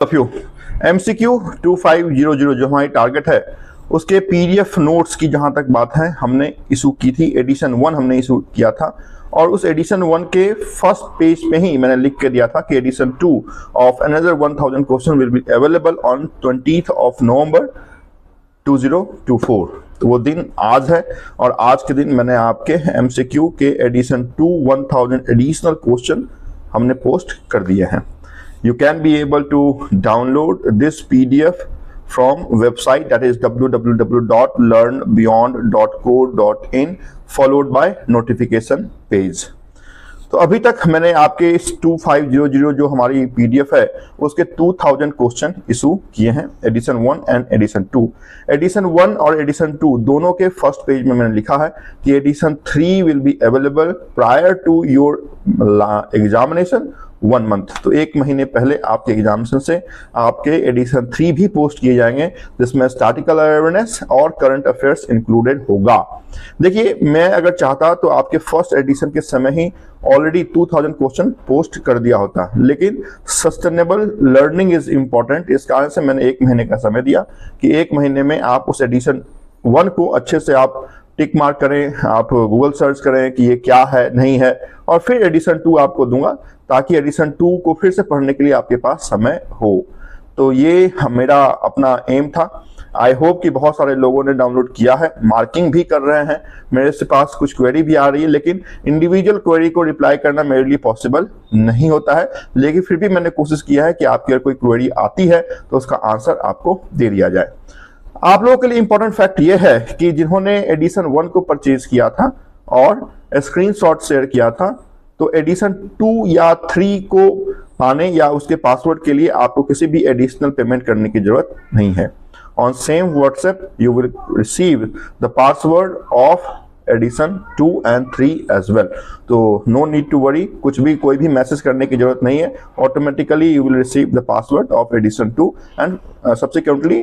Few MCQ 2500 जो हमारी target है उसके PDF नोट्स की जहां तक बात है, हमने इशू की थी एडिशन 1 हमने इशू किया था और उस एडिशन 1 के फर्स्ट पेज पे ही मैंने लिख के दिया था कि edition 2 of another 1000 question will be available on 20th of November 2024। तो वो दिन आज है और आज के दिन मैंने आपके MCQ के एडिशन 2 1000 एडिशनल क्वेश्चन हमने पोस्ट कर दिए हैं। You can be able to download this PDF from website that is www.learnbeyond.co.in followed by notification page। तो अभी तक मैंने आपके इस 2500 जो हमारी PDF है उसके 2000 क्वेश्चन इशू किए हैं, एडिशन 1 एंड एडिशन 2। एडिशन 1 और एडिशन 2 दोनों के फर्स्ट पेज में मैंने लिखा है कि edition 3 will be available prior to your examination 1 month. तो 1 महीने पहले आपके एग्जामिनेशन से आपके एडिशन 3 भी पोस्ट किए जाएंगे जिसमें स्टैटिकल अवेयरनेस और करंट अफेयर्स इंक्लूडेड होगा। देखिए, मैं अगर चाहता तो आपके फर्स्ट एडिशन के समय ही ऑलरेडी 2000 क्वेश्चन पोस्ट कर दिया होता, लेकिन सस्टेनेबल लर्निंग इज इंपॉर्टेंट। इस कारण से मैंने 1 महीने का समय दिया कि 1 महीने में आप उस एडिशन 1 को अच्छे से आप टिक मार्क करें, आप गूगल सर्च करें कि ये क्या है नहीं है, और फिर एडिशन 2 आपको दूंगा ताकि एडिशन 2 को फिर से पढ़ने के लिए आपके पास समय हो। तो ये मेरा अपना एम था। आई होप कि बहुत सारे लोगों ने डाउनलोड किया है, मार्किंग भी कर रहे हैं। मेरे से पास कुछ क्वेरी भी आ रही है, लेकिन इंडिविजुअल क्वेरी को रिप्लाई करना मेरे लिए पॉसिबल नहीं होता है, लेकिन फिर भी मैंने कोशिश किया है कि आपकी अगर कोई क्वेरी आती है तो उसका आंसर आपको दे दिया जाए। आप लोगों के लिए इंपॉर्टेंट फैक्ट ये है कि जिन्होंने एडिशन 1 को परचेज किया था और स्क्रीनशॉट शेयर किया था, तो एडिशन 2 या 3 को पाने या उसके पासवर्ड के लिए आपको किसी भी एडिशनल पेमेंट करने की जरूरत नहीं है। On same WhatsApp you will receive the password of edition 2 and 3 as well. तो नो नीड टू वरी, कुछ भी कोई भी मैसेज करने की जरूरत नहीं है। Automatically you will receive the password of edition 2 and subsequently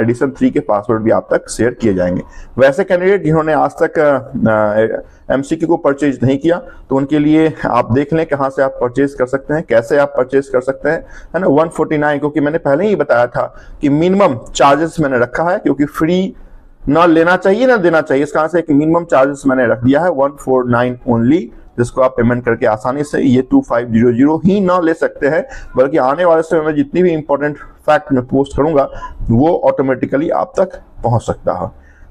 edition 3 के पासवर्ड भी आप तक शेयर किए जाएंगे। वैसे कैंडिडेट जिन्होंने आज तक MCQ को परचेज नहीं किया तो उनके लिए आप देख लें कहां से आप परचेज कर सकते हैं, कैसे आप परचेज कर सकते हैं, है ना। 149, क्योंकि मैंने पहले ही बताया था कि मिनिमम चार्जेस मैंने रखा है, क्योंकि फ्री ना लेना चाहिए ना देना चाहिए, इस कारण से एक मिनिमम चार्जेस मैंने रख दिया है 149 ओनली, जिसको आप पेमेंट करके आसानी से ये 2500 ही ना ले सकते हैं, बल्कि आने वाले समय में जितनी भी इंपॉर्टेंट फैक्ट मैं पोस्ट करूंगा वो ऑटोमेटिकली आप तक पहुंच सकता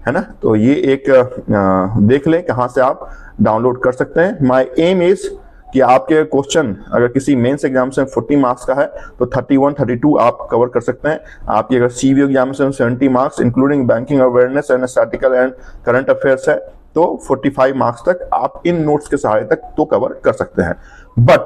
है ना। तो ये एक देख लें कहां से आप डाउनलोड कर सकते हैं। माय एम इज कि आपके क्वेश्चन अगर किसी मेंस एग्जाम से 40 मार्क्स का है तो 31 32 आप कवर कर सकते हैं। आपकी अगर CV एग्जाम से 70 marks including banking awareness and statistical and current affairs है तो 45 मार्क्स तक आप इन नोट्स के सहारे तक तो कवर कर सकते हैं। बट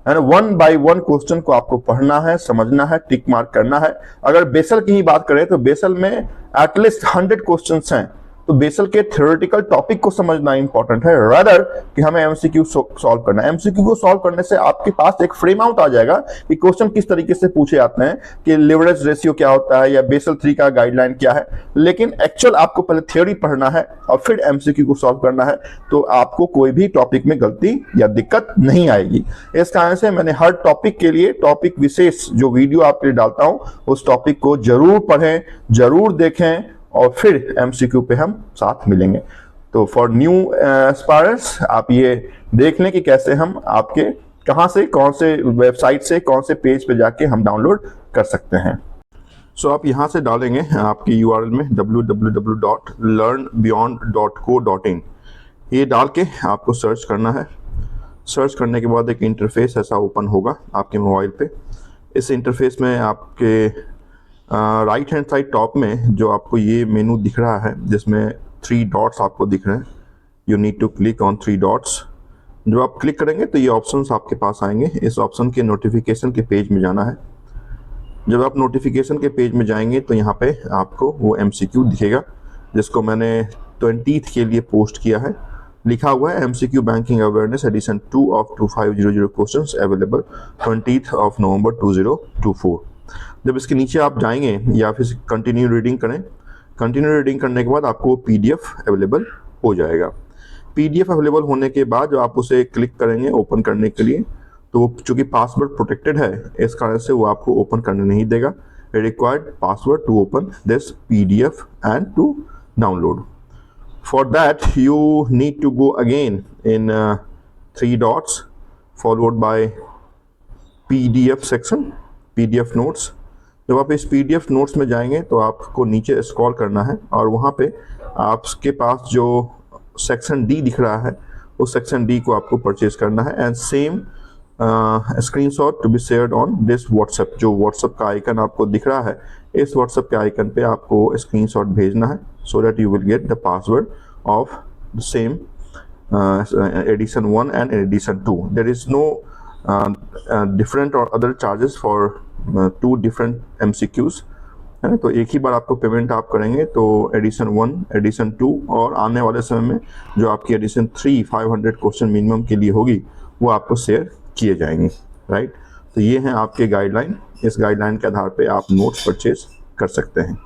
1 by 1 क्वेश्चन को आपको पढ़ना है, समझना है, टिक मार्क करना है। अगर बेसल की ही बात करें तो बेसल में एटलीस्ट 100 क्वेश्चंस हैं, तो बेसल के थ्योरेटिकल टॉपिक को समझना इंपॉर्टेंट है रादर कि हमें MCQ सॉल्व करना है। MCQ को सॉल्व करने से आपके पास एक फ्रेम आउट आ जाएगा कि क्वेश्चन किस तरीके से पूछे जाते हैं, कि लिवरेज रेशियो क्या होता है या बेसल 3 का गाइडलाइन क्या है। लेकिन एक्चुअल आपको पहले थ्योरी पढ़ना है और फिर MCQ को सॉल्व करना है, तो आपको कोई भी टॉपिक में गलती या दिक्कत नहीं आएगी। इस कारण से मैंने हर टॉपिक के लिए टॉपिक विशेष जो वीडियो आपके लिए डालता हूं उस टॉपिक को जरूर पढ़ें, जरूर देखें और फिर MCQ पे हम साथ मिलेंगे। तो फॉर न्यू एस्पायरर्स आप ये देख लें कि कैसे हम आपके कहां से, कौन से वेबसाइट से, कौन से पेज पे जाके हम डाउनलोड कर सकते हैं। सो आप यहां से डालेंगे आपकी URL में www.learnbeyond.co.in, ये डाल के आपको सर्च करना है। सर्च करने के बाद एक इंटरफेस ऐसा ओपन होगा आपके मोबाइल पे। इस इंटरफेस में आपके राइट हैंड साइड टॉप में जो आपको ये मेनू दिख रहा है जिसमें 3 डॉट्स आपको दिख रहे हैं, you need to click on 3 dots. जब आप क्लिक करेंगे तो ये ऑप्शंस आपके पास आएंगे। इस ऑप्शन के नोटिफिकेशन के पेज में जाना है। जब आप नोटिफिकेशन के पेज में जाएंगे तो यहाँ पे आपको वो MCQ दिखेगा जिसको मैंने 20th के लिए पोस्ट किया है। लिखा हुआ है MCQ banking awareness edition 2 of 2500 questions available 20th of November 2024। जब इसके नीचे आप जाएंगे या फिर कंटिन्यू रीडिंग करें, कंटिन्यू रीडिंग करने के बाद आपको PDF अवेलेबल हो जाएगा। PDF अवेलेबल होने के बाद जब आप उसे क्लिक करेंगे ओपन करने के लिए तो वो चूंकि पासवर्ड प्रोटेक्टेड है इस कारण से वो आपको ओपन करने नहीं देगा। Required password to open this PDF and to download. For that you need to go again in 3 dots followed by PDF section, PDF notes। जब आप इस PDF notes में जाएंगे तो आपको नीचे स्क्रॉल करना है और वहाँ पे आपके पास जो सेक्शन D दिख रहा है उस सेक्शन D को आपको परचेज करना है and same screenshot to be shared on this WhatsApp. जो व्हाट्सएप का आइकन आपको दिख रहा है इस व्हाट्सएप के आइकन पे आपको स्क्रीनशॉट भेजना है so that you will get the password of the same edition 1 and edition 2. There is no different or other charges for 2 different MCQs है। तो एक ही बार आपको पेमेंट आप करेंगे तो एडिशन 1, एडिशन 2 और आने वाले समय में जो आपकी एडिशन 3 500 क्वेश्चन मिनिमम के लिए होगी वो आपको शेयर किए जाएंगे, राइट। तो ये हैं आपके गाइडलाइन। इस गाइडलाइन के आधार पे आप नोट्स परचेज कर सकते हैं।